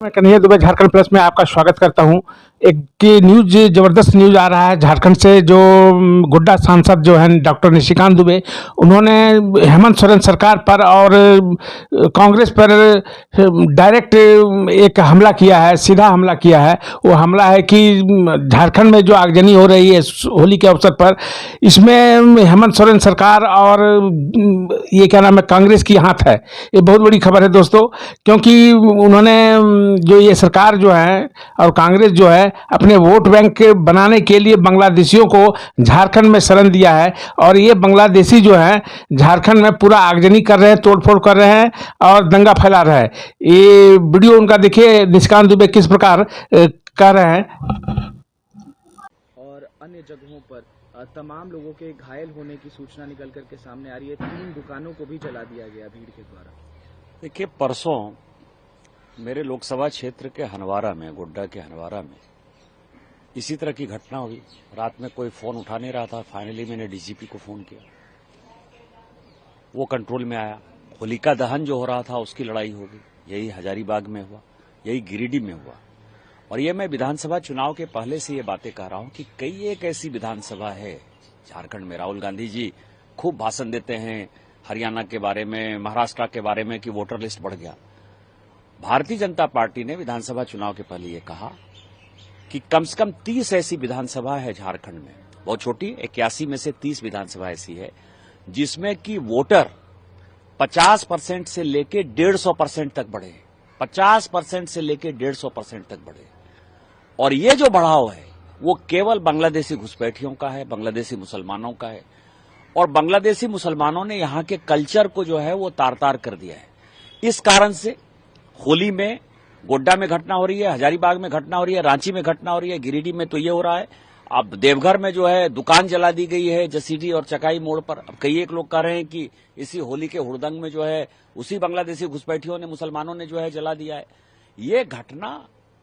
मैं कन्हैया दुबे झारखंड प्लस में आपका स्वागत करता हूं। एक न्यूज जबरदस्त न्यूज आ रहा है झारखंड से। जो गोड्डा सांसद जो हैं डॉक्टर निशिकांत दुबे, उन्होंने हेमंत सोरेन सरकार पर और कांग्रेस पर डायरेक्ट एक हमला किया है, सीधा हमला किया है। वो हमला है कि झारखंड में जो आगजनी हो रही है होली के अवसर पर, इसमें हेमंत सोरेन सरकार और ये क्या नाम है, कांग्रेस की हाथ है। ये बहुत बड़ी खबर है दोस्तों, क्योंकि उन्होंने जो ये सरकार जो है और कांग्रेस जो है अपने वोट बैंक बनाने के लिए बांग्लादेशियों को झारखंड में शरण दिया है। और ये बांग्लादेशी जो है झारखंड में पूरा आगजनी कर रहे हैं, तोड़फोड़ कर रहे हैं और दंगा फैला रहे हैं। ये वीडियो उनका देखिए, निशिकांत दुबे किस प्रकार कर रहे हैं। और अन्य जगहों पर तमाम लोगों के घायल होने की सूचना निकल करके सामने आ रही है। 3 दुकानों को भी जला दिया गया भीड़ के द्वारा। देखिए, परसों मेरे लोकसभा क्षेत्र के हनवारा में, गोड्डा के हनवारा में इसी तरह की घटना हुई। रात में कोई फोन उठा नहीं रहा था। फाइनली मैंने डीजीपी को फोन किया, वो कंट्रोल में आया। होलिका दहन जो हो रहा था उसकी लड़ाई हो गई। यही हजारीबाग में हुआ, यही गिरिडीह में हुआ। और ये मैं विधानसभा चुनाव के पहले से ये बातें कह रहा हूं कि कई एक ऐसी विधानसभा है झारखंड में। राहुल गांधी जी खूब भाषण देते हैं हरियाणा के बारे में, महाराष्ट्र के बारे में कि वोटर लिस्ट बढ़ गया। भारतीय जनता पार्टी ने विधानसभा चुनाव के पहले ये कहा कि कम से कम 30 ऐसी विधानसभा है झारखंड में, बहुत छोटी, 81 में से 30 विधानसभा ऐसी है जिसमें कि वोटर 50% से लेके 150% तक बढ़े। 50% से लेके 150% तक बढ़े। और ये जो बढ़ाव है वो केवल बांग्लादेशी घुसपैठियों का है, बांग्लादेशी मुसलमानों का है। और बांग्लादेशी मुसलमानों ने यहां के कल्चर को जो है वो तार तार कर दिया है। इस कारण से होली में गोड्डा में घटना हो रही है, हजारीबाग में घटना हो रही है, रांची में घटना हो रही है, गिरिडीह में तो ये हो रहा है। अब देवघर में जो है दुकान जला दी गई है जसीडीह और चकाई मोड़ पर। अब कई एक लोग कह रहे हैं कि इसी होली के हुड़दंग में जो है उसी बांग्लादेशी घुसपैठियों ने, मुसलमानों ने जो है जला दिया है। ये घटना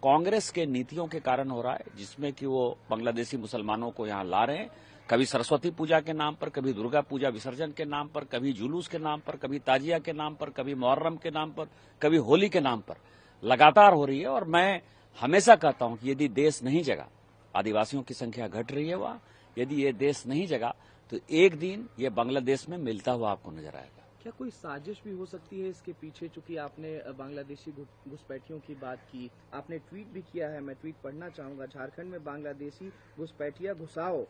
कांग्रेस के नीतियों के कारण हो रहा है, जिसमें कि वो बांग्लादेशी मुसलमानों को यहां ला रहे हैं। कभी सरस्वती पूजा के नाम पर, कभी दुर्गा पूजा विसर्जन के नाम पर, कभी जुलूस के नाम पर, कभी ताजिया के नाम पर, कभी मुहर्रम के नाम पर, कभी होली के नाम पर लगातार हो रही है। और मैं हमेशा कहता हूं कि यदि देश नहीं जगा, आदिवासियों की संख्या घट रही है वहां, यदि ये देश नहीं जगा तो एक दिन ये बांग्लादेश में मिलता हुआ आपको नजर आएगा। क्या कोई साजिश भी हो सकती है इसके पीछे? चूंकि आपने बांग्लादेशी घुसपैठियों की बात की, आपने ट्वीट भी किया है, मैं ट्वीट पढ़ना चाहूंगा। झारखंड में बांग्लादेशी घुसपैठिया घुसाओ,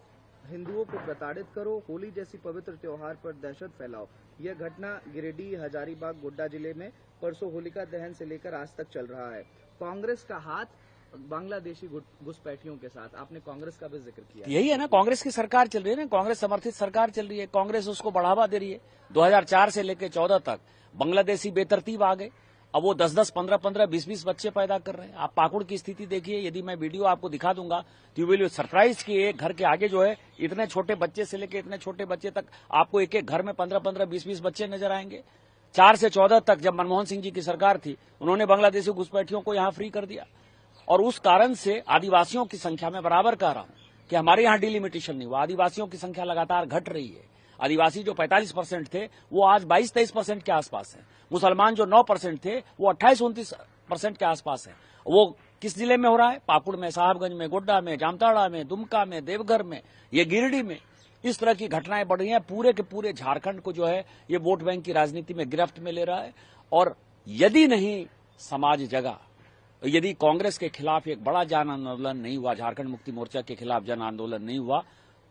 हिंदुओं को प्रताड़ित करो, होली जैसी पवित्र त्योहार पर दहशत फैलाओ। यह घटना गिरिडीह, हजारीबाग, गोड्डा जिले में परसों होलिका दहन से लेकर आज तक चल रहा है। कांग्रेस का हाथ बांग्लादेशी घुसपैठियों के साथ, आपने कांग्रेस का भी जिक्र किया। यही है ना, कांग्रेस की सरकार चल रही है ना, कांग्रेस समर्थित सरकार चल रही है। कांग्रेस उसको बढ़ावा दे रही है। 2004 से लेकर 14 तक बांग्लादेशी बेतरतीब आ गए। अब वो 10-10, 15-15, 20-20 बच्चे पैदा कर रहे हैं। आप पाकुड़ की स्थिति देखिए, यदि मैं वीडियो आपको दिखा दूंगा तो यू विल सरप्राइज कि एक घर के आगे जो है इतने छोटे बच्चे से लेकर इतने छोटे बच्चे तक आपको एक एक घर में 15-15, 20-20 बच्चे नजर आएंगे। 4 से 14 तक जब मनमोहन सिंह जी की सरकार थी, उन्होंने बांग्लादेशी घुसपैठियों को यहां फ्री कर दिया। और उस कारण से आदिवासियों की संख्या में बराबर कह रहा हूं कि हमारे यहां डिलिमिटेशन नहीं हुआ। आदिवासियों की संख्या लगातार घट रही है। आदिवासी जो 45% थे वो आज 22-23% के आसपास है। मुसलमान जो 9% थे वो 28-29% के आसपास है। वो किस जिले में हो रहा है? पाकुड़ में, साहबगंज में, गोड्डा में, जामताड़ा में, दुमका में, देवघर में, ये गिरिडीह में। इस तरह की घटनाएं बढ़ रही हैं। पूरे के पूरे झारखंड को जो है ये वोट बैंक की राजनीति में गिरफ्त में ले रहा है। और यदि नहीं समाज जगा, यदि कांग्रेस के खिलाफ एक बड़ा जन आंदोलन नहीं हुआ, झारखंड मुक्ति मोर्चा के खिलाफ जन आंदोलन नहीं हुआ,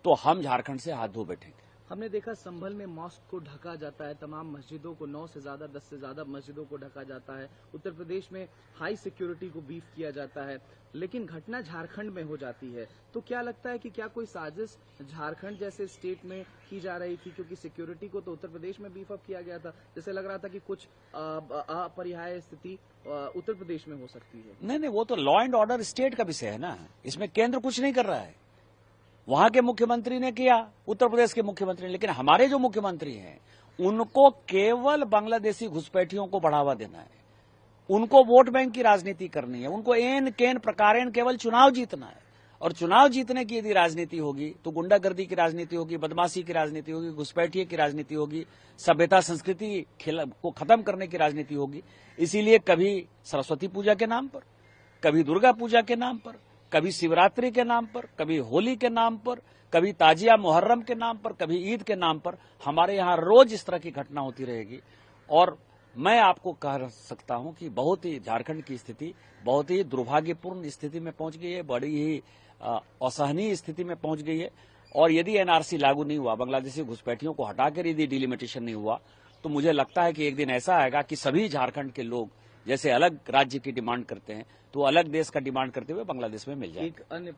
तो हम झारखंड से हाथ धो बैठेंगे। हमने देखा संभल में मॉस्क को ढका जाता है, तमाम मस्जिदों को 9 से ज्यादा, 10 से ज्यादा मस्जिदों को ढका जाता है। उत्तर प्रदेश में हाई सिक्योरिटी को बीफ किया जाता है, लेकिन घटना झारखंड में हो जाती है। तो क्या लगता है कि क्या कोई साजिश झारखंड जैसे स्टेट में की जा रही थी? क्योंकि सिक्योरिटी को तो उत्तर प्रदेश में बीफ अप किया गया था। जैसे लग रहा था कि कुछ अपरिहार्य स्थिति उत्तर प्रदेश में हो सकती है। नहीं, वो तो लॉ एंड ऑर्डर स्टेट का विषय है ना, इसमें केंद्र कुछ नहीं कर रहा है। वहां के मुख्यमंत्री ने किया, उत्तर प्रदेश के मुख्यमंत्री ने, लेकिन हमारे जो मुख्यमंत्री हैं उनको केवल बांग्लादेशी घुसपैठियों को बढ़ावा देना है। उनको वोट बैंक की राजनीति करनी है। उनको एन केन प्रकारेण केवल चुनाव जीतना है। और चुनाव जीतने की यदि राजनीति होगी तो गुंडागर्दी की राजनीति होगी, बदमाशी की राजनीति होगी, घुसपैठिए की राजनीति होगी, सभ्यता संस्कृति को खत्म करने की राजनीति होगी। इसीलिए कभी सरस्वती पूजा के नाम पर, कभी दुर्गा पूजा के नाम पर, कभी शिवरात्रि के नाम पर, कभी होली के नाम पर, कभी ताजिया मुहर्रम के नाम पर, कभी ईद के नाम पर हमारे यहाँ रोज इस तरह की घटना होती रहेगी। और मैं आपको कह सकता हूं कि बहुत ही झारखंड की स्थिति बहुत ही दुर्भाग्यपूर्ण स्थिति में पहुंच गई है, बड़ी ही असहनीय स्थिति में पहुंच गई है। और यदि एनआरसी लागू नहीं हुआ, बांग्लादेशी घुसपैठियों को हटाकर यदि डिलिमिटेशन नहीं हुआ, तो मुझे लगता है कि एक दिन ऐसा आएगा कि सभी झारखंड के लोग जैसे अलग राज्य की डिमांड करते हैं तो अलग देश का डिमांड करते हुए बांग्लादेश में मिल जाएंगे। एक अन्य